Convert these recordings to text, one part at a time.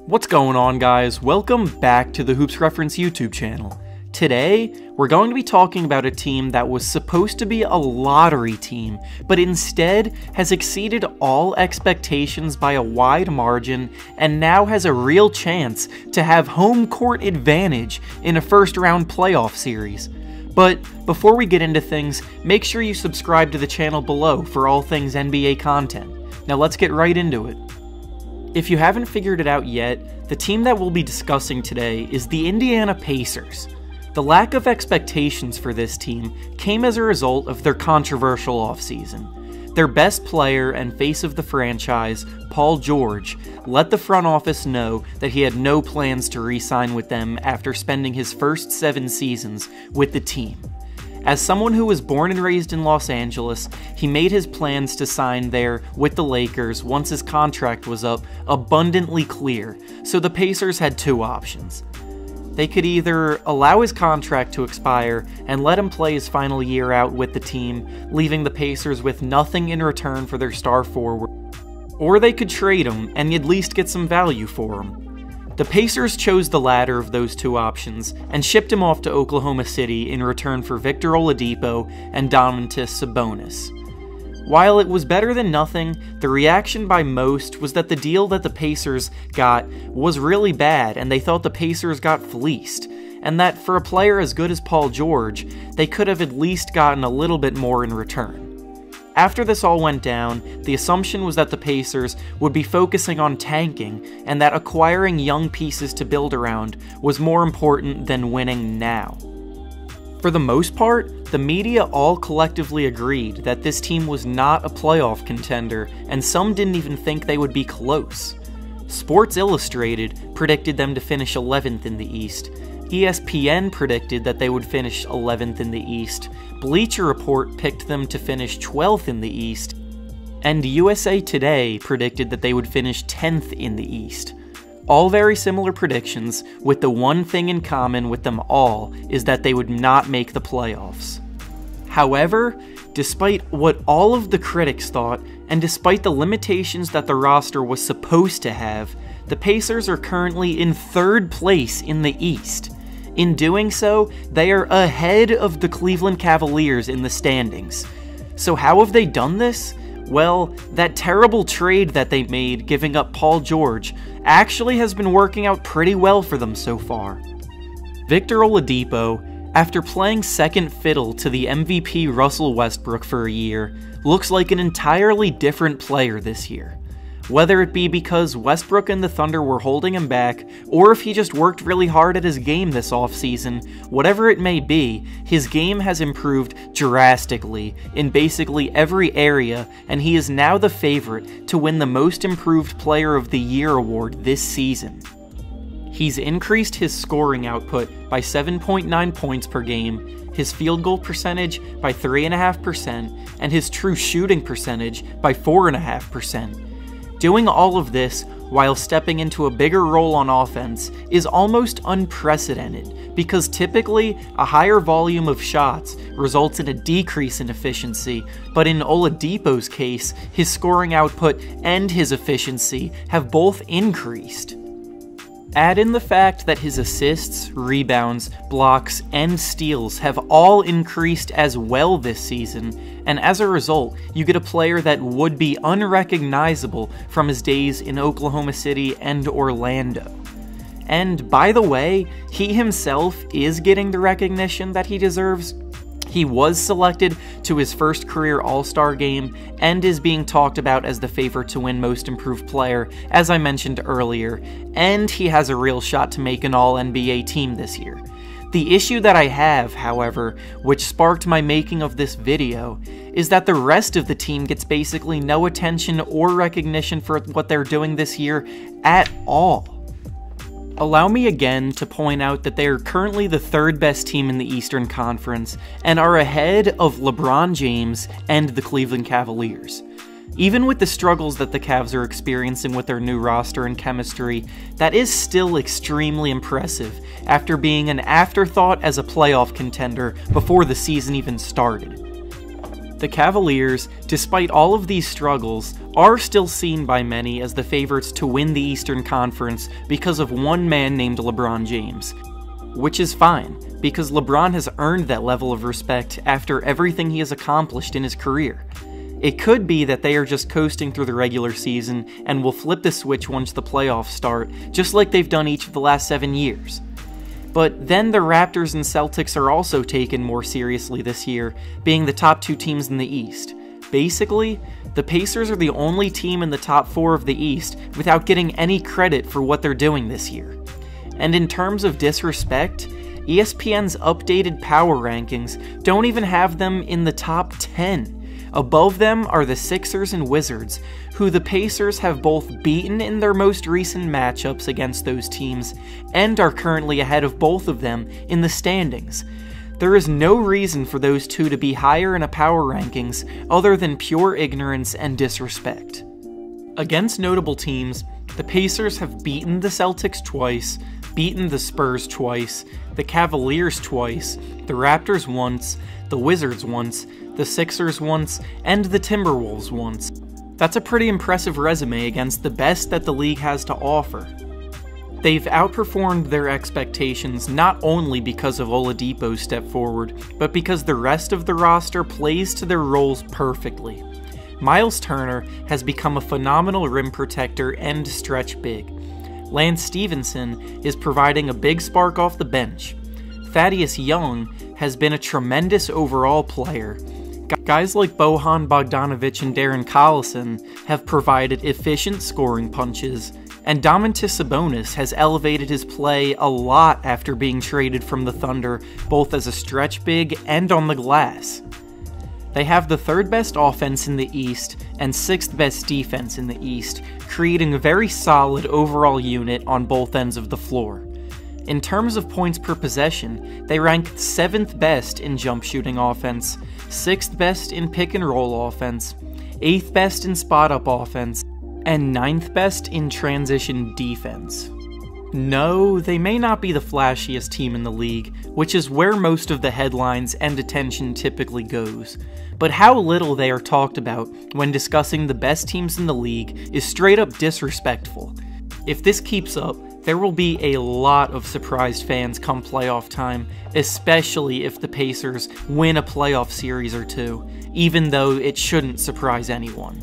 What's going on, guys? Welcome back to the Hoops Reference YouTube channel. Today, we're going to be talking about a team that was supposed to be a lottery team, but instead has exceeded all expectations by a wide margin and now has a real chance to have home court advantage in a first-round playoff series. But before we get into things, make sure you subscribe to the channel below for all things NBA content. Now let's get right into it. If you haven't figured it out yet, the team that we'll be discussing today is the Indiana Pacers. The lack of expectations for this team came as a result of their controversial offseason. Their best player and face of the franchise, Paul George, let the front office know that he had no plans to re-sign with them after spending his first 7 seasons with the team. As someone who was born and raised in Los Angeles, he made his plans to sign there with the Lakers once his contract was up abundantly clear, so the Pacers had 2 options. They could either allow his contract to expire and let him play his final year out with the team, leaving the Pacers with nothing in return for their star forward, or they could trade him and at least get some value for him. The Pacers chose the latter of those 2 options and shipped him off to Oklahoma City in return for Victor Oladipo and Domantas Sabonis. While it was better than nothing, the reaction by most was that the deal that the Pacers got was really bad and they thought the Pacers got fleeced, and that for a player as good as Paul George, they could have at least gotten a little bit more in return. After this all went down, the assumption was that the Pacers would be focusing on tanking and that acquiring young pieces to build around was more important than winning now. For the most part, the media all collectively agreed that this team was not a playoff contender, and some didn't even think they would be close. Sports Illustrated predicted them to finish 11th in the East. ESPN predicted that they would finish 11th in the East. Bleacher Report picked them to finish 12th in the East. And USA Today predicted that they would finish 10th in the East. All very similar predictions, with the one thing in common with them all is that they would not make the playoffs. However, despite what all of the critics thought, and despite the limitations that the roster was supposed to have, the Pacers are currently in 3rd place in the East. In doing so, they are ahead of the Cleveland Cavaliers in the standings. So how have they done this? Well, that terrible trade that they made giving up Paul George actually has been working out pretty well for them so far. Victor Oladipo, after playing second fiddle to the MVP Russell Westbrook for a year, looks like an entirely different player this year. Whether it be because Westbrook and the Thunder were holding him back, or if he just worked really hard at his game this offseason, whatever it may be, his game has improved drastically in basically every area, and he is now the favorite to win the Most Improved Player of the Year award this season. He's increased his scoring output by 7.9 points per game, his field goal percentage by 3.5%, and his true shooting percentage by 4.5%. Doing all of this while stepping into a bigger role on offense is almost unprecedented, because typically a higher volume of shots results in a decrease in efficiency, but in Oladipo's case, his scoring output and his efficiency have both increased. Add in the fact that his assists, rebounds, blocks, and steals have all increased as well this season, and as a result, you get a player that would be unrecognizable from his days in Oklahoma City and Orlando. And by the way, he himself is getting the recognition that he deserves. He was selected to his first career All-Star game and is being talked about as the favorite to win Most Improved Player, as I mentioned earlier, and he has a real shot to make an All-NBA team this year. The issue that I have, however, which sparked my making of this video, is that the rest of the team gets basically no attention or recognition for what they're doing this year at all. Allow me again to point out that they are currently the 3rd best team in the Eastern Conference and are ahead of LeBron James and the Cleveland Cavaliers. Even with the struggles that the Cavs are experiencing with their new roster and chemistry, that is still extremely impressive after being an afterthought as a playoff contender before the season even started. The Cavaliers, despite all of these struggles, are still seen by many as the favorites to win the Eastern Conference because of one man named LeBron James. Which is fine, because LeBron has earned that level of respect after everything he has accomplished in his career. It could be that they are just coasting through the regular season and will flip the switch once the playoffs start, just like they've done each of the last 7 years. But then the Raptors and Celtics are also taken more seriously this year, being the top 2 teams in the East. Basically, the Pacers are the only team in the top 4 of the East without getting any credit for what they're doing this year. And in terms of disrespect, ESPN's updated power rankings don't even have them in the top 10. Above them are the Sixers and Wizards, who the Pacers have both beaten in their most recent matchups against those teams, and are currently ahead of both of them in the standings. There is no reason for those two to be higher in a power rankings other than pure ignorance and disrespect. Against notable teams, the Pacers have beaten the Celtics twice, beaten the Spurs twice, the Cavaliers twice, the Raptors once, the Wizards once, the Sixers once, and the Timberwolves once. That's a pretty impressive resume against the best that the league has to offer. They've outperformed their expectations not only because of Oladipo's step forward, but because the rest of the roster plays to their roles perfectly. Miles Turner has become a phenomenal rim protector and stretch big. Lance Stevenson is providing a big spark off the bench. Thaddeus Young has been a tremendous overall player. Guys like Bojan Bogdanovic and Darren Collison have provided efficient scoring punches, and Domantas Sabonis has elevated his play a lot after being traded from the Thunder, both as a stretch big and on the glass. They have the 3rd best offense in the East and 6th best defense in the East, creating a very solid overall unit on both ends of the floor. In terms of points per possession, they rank 7th best in jump shooting offense, 6th best in pick and roll offense, 8th best in spot up offense, and 9th best in transition defense. No, they may not be the flashiest team in the league, which is where most of the headlines and attention typically goes, but how little they are talked about when discussing the best teams in the league is straight up disrespectful. If this keeps up, there will be a lot of surprised fans come playoff time, especially if the Pacers win a playoff series or two, even though it shouldn't surprise anyone.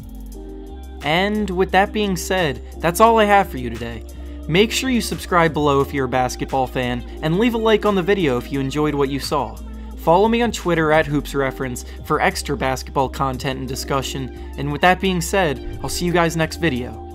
And with that being said, that's all I have for you today. Make sure you subscribe below if you're a basketball fan, and leave a like on the video if you enjoyed what you saw. Follow me on Twitter at hoopsreference for extra basketball content and discussion, and with that being said, I'll see you guys next video.